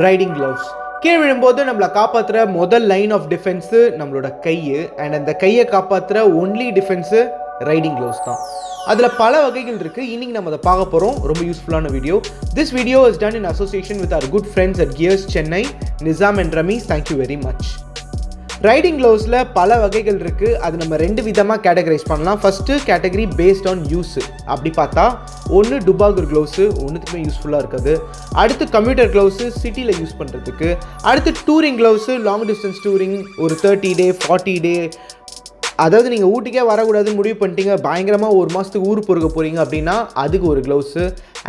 Riding gloves. கீழே விழும்போது நம்மளை காப்பாற்றுற முதல் லைன் ஆஃப் டிஃபென்ஸு நம்மளோட கை. அண்ட் அந்த கையை காப்பாற்றுற ஒன்லி டிஃபென்ஸு ரைடிங் க்ளவுஸ் தான். அதில் பல வகைகள் இருக்குது. இன்றைக்கி நம்ம அதை பார்க்க போகிறோம். ரொம்ப யூஸ்ஃபுல்லான video. This video is done in association with our good friends at gears Chennai, Nizam and Ramees. Thank you very much. Riding க்ளவுஸில் பல வகைகள் இருக்குது. அது நம்ம ரெண்டு விதமாக கேட்டகரைஸ் பண்ணலாம். First category based on use. அப்படி பார்த்தா ஒன்று டுபாகூர் க்ளவுஸு, ஒன்றுத்துக்குமே யூஸ்ஃபுல்லாக இருக்காது. அடுத்து கம்ப்யூட்டர் க்ளவுஸு, சிட்டியில் யூஸ் பண்ணுறதுக்கு. அடுத்து touring gloves, long distance touring, ஒரு 30 டே 40 டே, அதாவது நீங்கள் ஊட்டிக்கே வரக்கூடாதுன்னு முடிவு பண்ணிட்டீங்க, பயங்கரமாக ஒரு மாதத்துக்கு ஊர் பொறுக்க போகிறீங்க அப்படின்னா அதுக்கு ஒரு க்ளவுஸு.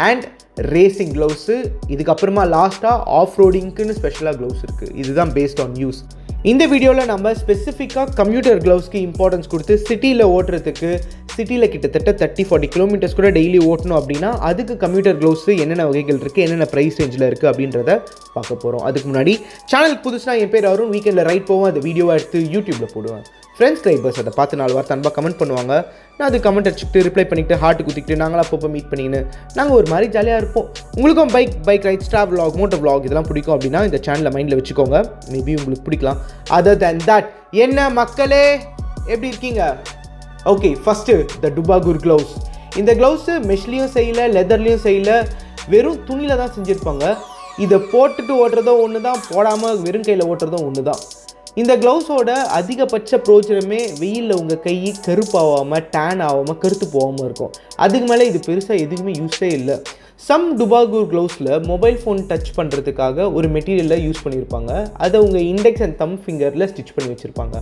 And racing gloves. இதுக்கப்புறமா லாஸ்ட்டாக ஆஃப் ரோடிங்க்குன்னு ஸ்பெஷலாக க்ளவுஸ் இருக்குது. இதுதான் பேஸ்ட் ஆன் யூஸ். இந்த வீடியோவில் நம்ம ஸ்பெசிஃபிக்காக கம்ப்யூட்டர் க்ளவுஸ்க்கு இம்பார்ட்டன்ஸ் கொடுத்து சிட்டியில் ஓட்டுறதுக்கு, சிட்டியில் கிட்டத்தட்ட 30-40 கிலோமீட்டர்ஸ் கூட டெய்லி ஓட்டணும் அப்படின்னா அதுக்கு கம்ப்யூட்டர் க்ளவுஸு என்னென்ன வகைகள் இருக்குது, என்னென்ன ப்ரைஸ் ரேஞ்சில் இருக்குது அப்படின்றத பார்க்க போகிறோம். அதுக்கு முன்னாடி சேனலுக்கு புதுசுனா என் பேர் அருண். வீக்கெண்டில் ரைட் போவோம், அந்த வீடியோவை எடுத்து யூடியூப்பில் போடுவேன். ஃப்ரெண்ட்ஸ் ட்ரைபர்ஸ் அதை பார்த்து 4 வார்த்தை அன்பாக கமெண்ட் பண்ணுவாங்க. நான் அது கமெண்ட் அடிச்சுட்டு ரிப்ளை பண்ணிவிட்டு ஹார்ட்டு குத்திக்கிட்டு நாங்களாம் அப்பப்போ மீட் பண்ணின்னு நாங்கள் ஒரு மாதிரி ஜாலியாக இருப்போம். உங்களுக்கும் bike ride, star vlog, moto vlog இதெல்லாம் பிடிக்கும் அப்படின்னா இந்த சேனலை மைண்டில் வச்சுக்கோங்க. மேபி உங்களுக்கு பிடிக்கலாம். அதர் தேன் தட், என்ன மக்களே எப்படி இருக்கீங்க? ஓகே, ஃபஸ்ட்டு த டுபாகூர் க்ளவுஸ். இந்த க்ளவுஸு மெஷ்லேயும் செய்யலை, லெதர்லேயும் செய்யலை, வெறும் துணியில் தான் செஞ்சுருப்பாங்க. இதை போட்டுட்டு ஓட்டுறதும் ஒன்று தான், போடாமல் வெறும் கையில் ஓட்டுறதும் ஒன்று தான். இந்த க்ளவுஸோட அதிகபட்ச பிரோஜனமே வெயிலில் உங்கள் கை கருப்பாகாமல், டேன் ஆகாமல், கருத்து போகாமல் இருக்கும். அதுக்கு மேலே இது பெருசாக எதுவுமே யூஸே இல்லை. சம் டுபாகூர் க்ளவுஸில் மொபைல் ஃபோன் டச் பண்ணுறதுக்காக ஒரு மெட்டீரியலில் யூஸ் பண்ணியிருப்பாங்க. அதை உங்கள் இண்டெக்ஸ் அண்ட் தம் ஃபிங்கரில் ஸ்டிச் பண்ணி வச்சுருப்பாங்க.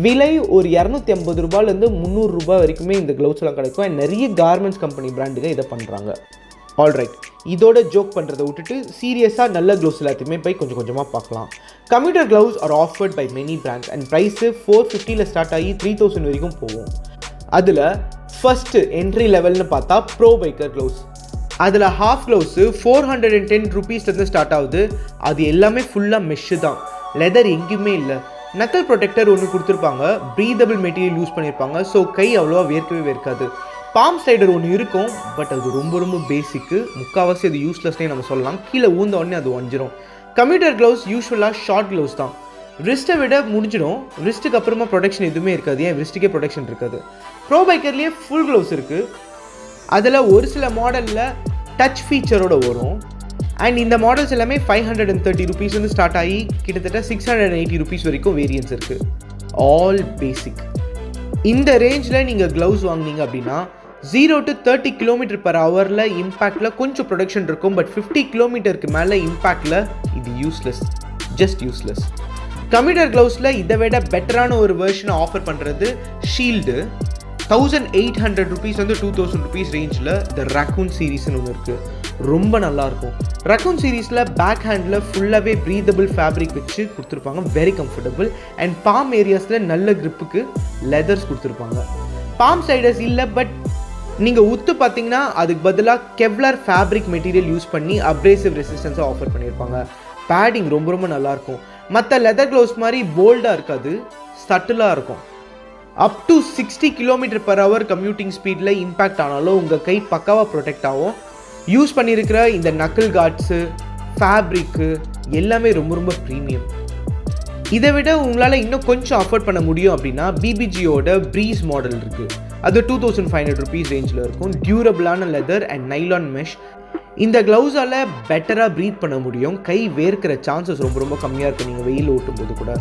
விலை ஒரு 250 ரூபாயிலேருந்து 300 ரூபாய் வரைக்குமே இந்த க்ளவுஸ்லாம் கிடைக்கும். அண்ட் நிறைய கார்மெண்ட்ஸ் கம்பெனி பிராண்டுங்க இதை பண்ணுறாங்க. ஆல்ரைட், இதோட ஜோக் பண்ணுறதை விட்டுட்டு சீரியஸாக நல்ல க்ளவுஸ் எல்லாத்தையுமே போய் கொஞ்சம் கொஞ்சமாக பார்க்கலாம். Computer gloves are offered by many brands and price 450 start ஆகி 3000 வரைக்கும் போகும். அதில் ஃபஸ்ட்டு என்ட்ரி லெவல்னு பார்த்தா ப்ரோ பைக்கர் க்ளவுஸ். அதில் ஹாஃப் க்ளவுஸு 410 ரூபீஸ்லேருந்து ஸ்டார்ட் ஆகுது. அது எல்லாமே ஃபுல்லாக மெஷ்ஷு தான், லெதர் எங்கேயுமே இல்லை. நக்கல் ப்ரொடெக்டர் ஒன்று கொடுத்துருப்பாங்க, ப்ரீதபிள் மெட்டீரியல் யூஸ் பண்ணியிருப்பாங்க. ஸோ கை அவ்வளோவா வேர்க்காது. பாம் ஸ்லைடர் ஒன்று இருக்கும், பட் அது ரொம்ப பேசிக்கு, முக்கால்வாசி அது யூஸ்லெஸ்னே நம்ம சொல்லலாம். கீழே ஊந்த உடனே அது ஒஞ்சிரும். கம்ப்யூட்டர் க்ளவுஸ் யூஸ்வலாக ஷார்ட் க்ளவுஸ் தான், ரிஸ்ட்டை விட முடிஞ்சிடும். ரிஸ்ட்டுக்கு அப்புறமா ப்ரொடெக்ஷன் எதுவுமே இருக்காது. ஏன் ரிஸ்ட்டுக்கே ப்ரொடெக்ஷன் இருக்காது. ப்ரோ பைக்கர்லேயே ஃபுல் க்ளவுஸ் இருக்குது. அதில் ஒரு சில மாடலில் டச் ஃபீச்சரோடு வரும். அண்ட் இந்த மாடல்ஸ் எல்லாமே 530 ரூபீஸ்லேருந்து ஸ்டார்ட் ஆகி கிட்டத்தட்ட 680 ரூபீஸ் வரைக்கும் வேரியன்ஸ் இருக்குது. All basic. இந்த ரேஞ்சில் நீங்கள் க்ளவுஸ் வாங்கினீங்க அப்படின்னா 0 to 30 km/h இம்பேக்டில் கொஞ்சம் ப்ரொடக்ஷன் இருக்கும். பட் 50 கிலோமீட்டருக்கு மேலே இம்பேக்டில் இது யூஸ்லெஸ், ஜஸ்ட் யூஸ்லெஸ். கம்ப்யூட்டர் க்ளவுஸில் இதை விட பெட்டரான ஒரு வெர்ஷனை ஆஃபர் பண்ணுறது ஷீல்டு. 1800 ரூபீஸ் வந்து 2000 ரூபீஸ் ரேஞ்சில் த ரக்கூன் சீரீஸ்னு ஒன்று இருக்குது. ரொம்ப நல்லாயிருக்கும். ரக்கூன் சீரீஸில் பேக் ஹேண்டில் ஃபுல்லாகவே ப்ரீதபிள் ஃபேப்ரிக் வச்சு கொடுத்துருப்பாங்க, வெரி கம்ஃபர்டபுள். அண்ட் பாம் ஏரியாஸில் நல்ல க்ரிப்புக்கு லெதர்ஸ் கொடுத்துருப்பாங்க. பாம் ஸ்லைடர்ஸ் இல்லை, பட் நீங்கள் உத்து பார்த்தீங்கன்னா அதுக்கு பதிலாக கெவ்லர் ஃபேப்ரிக் மெட்டீரியல் யூஸ் பண்ணி அப்ரேசிவ் ரெசிஸ்டன்ஸை ஆஃபர் பண்ணியிருப்பாங்க. பேடிங் ரொம்ப நல்லாயிருக்கும். மற்ற லெதர் க்ளவுஸ் மாதிரி போல்டாக இருக்காது, சட்டிலாக இருக்கும். அப் டு 60 km/h கம்யூட்டிங் ஸ்பீடில் இம்பேக்ட் ஆனாலும் உங்கள் கை பக்காவாக ப்ரொடெக்ட் ஆகும். யூஸ் பண்ணியிருக்கிற இந்த நக்கிள் கார்ட்ஸு, ஃபேப்ரிக்கு எல்லாமே ரொம்ப ப்ரீமியம். இதை விட உங்களால் இன்னும் கொஞ்சம் அஃபோர்ட் பண்ண முடியும் அப்படின்னா பிபிஜியோட ப்ரீஸ் மாடல் இருக்குது. அது 2500 ரூபீஸ் ரேஞ்சில் இருக்கும். டியூரபிளான லெதர் அண்ட் நைலான் மெஷ். இந்த க்ளவுஸால் பெட்டராக ப்ரீத் பண்ண முடியும். கை வேர்க்கிற சான்சஸ் ரொம்ப கம்மியாக இருக்கும் நீங்கள் வெயில் ஓட்டும்போது கூட.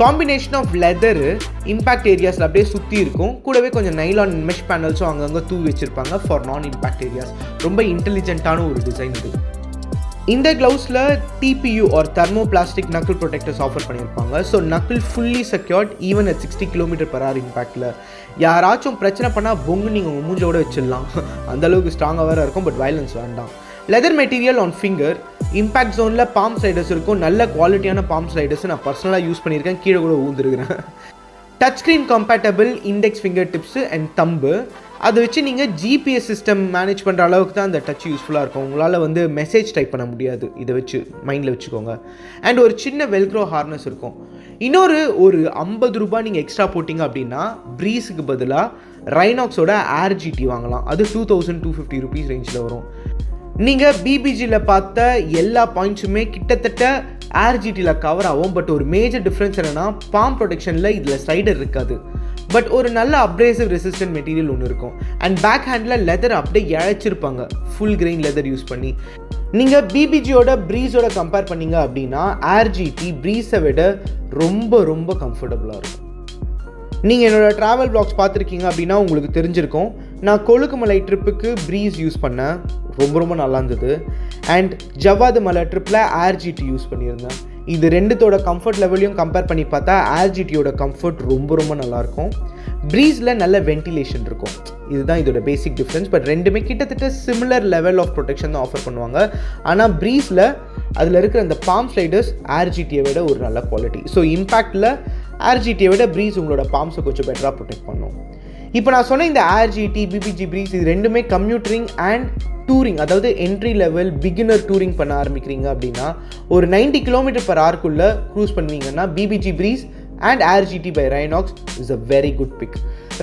காம்பினேஷன் ஆஃப் லெதரு இம்பேக்ட் ஏரியாஸில் அப்படியே சுற்றி இருக்கும். கூடவே கொஞ்சம் நைலான் மெஷ் பேனல்ஸும் அங்கங்கே தூவி வச்சுருப்பாங்க ஃபார் நான் இம்பேக்ட் ஏரியாஸ். ரொம்ப இன்டெலிஜென்ட்டான ஒரு டிசைன் இது. இந்த க்ளவுஸில் TPU or thermo plastic knuckle protectors offer பண்ணியிருப்பாங்க. So knuckle fully secured even at 60 km/h இம்பேக்டில். யாராச்சும் பிரச்சனை பண்ணால் பொங்கு நீங்கள் உங்கள் மூஞ்சோட வச்சிடலாம், அந்தளவுக்கு ஸ்ட்ராங்காக வேறு இருக்கும். பட் வயலன்ஸ் வேண்டாம். Leather material on finger. Impact ஜோனில் பாம் ஸ்லைடர்ஸ் இருக்கும். நல்ல குவாலிட்டியான பாம் ஸ்லைடர்ஸ் நான் பர்சனலாக யூஸ் பண்ணியிருக்கேன், கீழே கூட ஊந்துருக்கிறேன். Touch screen compatible index finger tips and thumb. அதை வச்சு நீங்கள் ஜிபிஎஸ் சிஸ்டம் மேனேஜ் பண்ணுற அளவுக்கு தான் அந்த டச் யூஸ்ஃபுல்லாக இருக்கும். உங்களால் வந்து மெசேஜ் டைப் பண்ண முடியாது, இதை வச்சு மைண்டில் வச்சுக்கோங்க. அண்ட் ஒரு சின்ன வெல்க்ரோ ஹார்னஸ் இருக்கும். இன்னொரு ஒரு 50 ரூபாய் நீங்கள் எக்ஸ்ட்ரா போட்டிங்க அப்படின்னா ப்ரீஸுக்கு பதிலாக ரைனாக்ஸோட RGT வாங்கலாம். அது 2250 ரூபீஸ் ரேஞ்சில் வரும். நீங்கள் பிபிஜியில் பார்த்த எல்லா பாயிண்ட்ஸுமே கிட்டத்தட்ட ஆர்ஜிடியில் கவர் ஆகும். பட் ஒரு மேஜர் டிஃப்ரென்ஸ் என்னென்னா பாம் ப்ரொடெக்ஷனில் இதில் ஸ்லைடர் இருக்காது. பட் ஒரு நல்ல அப்ரேசிவ் ரெசிஸ்டன்ட் மெட்டீரியல் ஒன்று இருக்கும். அண்ட் பேக் ஹேண்டில் லெதர் அப்படியே இழைச்சிருப்பாங்க, ஃபுல் கிரெயின் லெதர் யூஸ் பண்ணி. நீங்கள் பிபிஜியோட ப்ரீஸோட கம்பேர் பண்ணிங்க அப்படின்னா ஆர்ஜிடி ப்ரீஸை விட ரொம்ப ரொம்ப கம்ஃபர்டபுளாக இருக்கும். நீங்கள் என்னோடய ட்ராவல் வ்ளாக்ஸ் பார்த்துருக்கீங்க அப்படின்னா உங்களுக்கு தெரிஞ்சிருக்கும். நான் கொழுக்குமலை ட்ரிப்புக்கு ப்ரீஸ் யூஸ் பண்ணேன், ரொம்ப ரொம்ப நல்லா இருந்தது. அண்ட் ஜவ்வாது மலை ட்ரிப்பில் ஆர்ஜிடி யூஸ் பண்ணியிருந்தேன். இது ரெண்டுத்தோட கம்ஃபர்ட் லெவலையும் கம்பேர் பண்ணி பார்த்தா ஆர்ஜிடியோட கம்ஃபர்ட் ரொம்ப ரொம்ப நல்லாயிருக்கும். ப்ரீஸில் நல்ல வென்டிலேஷன் இருக்கும், இதுதான் இதோட பேசிக் டிஃப்ரென்ஸ். பட் ரெண்டுமே கிட்டத்தட்ட சிமிலர் லெவல் ஆஃப் ப்ரொடெக்ஷன் தான் ஆஃபர் பண்ணுவாங்க. ஆனால் ப்ரீஸில் அதில் இருக்கிற அந்த பாம் ஸ்லைடர்ஸ் ஆர்ஜிடியை விட ஒரு நல்ல குவாலிட்டி. ஸோ இம்பேக்டில் ஆர்ஜிடியை விட ப்ரீஸ் உங்களோட பாம்ஸை கொஞ்சம் பெட்டராக ப்ரொடெக்ட் பண்ணும். இப்போ நான் சொன்ன இந்த ஆர்ஜிடி, பிபிஜி ப்ரீஸ் இது ரெண்டுமே கம்யூட்டரிங் அண்ட் டூரிங், அதாவது என்ட்ரி லெவல் பிகினர் டூரிங் பண்ண ஆரம்பிக்கிறீங்க அப்படின்னா ஒரு 90 km/h க்ரூஸ் பண்ணுவீங்கன்னா BBG breeze and RGD by Rynox is a very good pick.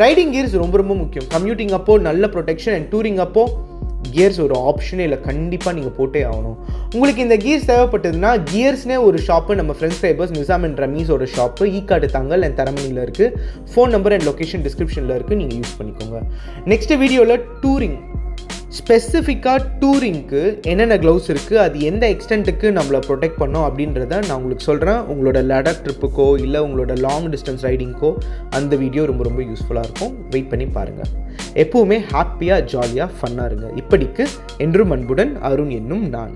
Riding gears ரொம்ப ரொம்ப முக்கியம். கம்யூட்டிங் அப்போ நல்ல ப்ரொடெக்ஷன் அண்ட் டூரிங் அப்போ கியர்ஸ் ஒரு ஆப்ஷனே இல்லை, கண்டிப்பாக நீங்கள் போட்டே ஆகணும். உங்களுக்கு இந்த கியர்ஸ் தேவைப்பட்டதுன்னா கியர்ஸ்னே ஒரு ஷாப்பு நம்ம ஃப்ரெண்ட்ஸ் டைபர்ஸ் நிசாம் அண்ட் ரமீஸோட ஷாப்பு ஈக்காட்டுத்தாங்கல் அண்ட் தரமணியில் இருக்குது. ஃபோன் நம்பர் அண்ட் லொக்கேஷன் டிஸ்கிரிப்ஷனில் இருக்குது, நீங்கள் யூஸ் பண்ணிக்கோங்க. நெக்ஸ்ட் வீடியோவில் டூரிங், ஸ்பெசிஃபிக்காக டூரிங்க்கு என்னென்ன க்ளவுஸ் இருக்குது, அது எந்த எக்ஸ்டென்ட்டுக்கு நம்மளை ப்ரொடெக்ட் பண்ணோம் அப்படின்றத நான் உங்களுக்கு சொல்கிறேன். உங்களோட லடாக் ட்ரிப்புக்கோ இல்லை உங்களோட லாங் டிஸ்டன்ஸ் ரைடிங்க்கோ அந்த வீடியோ ரொம்ப ரொம்ப யூஸ்ஃபுல்லாக இருக்கும். வெயிட் பண்ணி பாருங்கள். எப்போவுமே ஹாப்பியாக ஜாலியாக ஃபன்னாக இருங்க. இப்படிக்கு என்றும் அன்புடன் அருண் என்னும் நான்.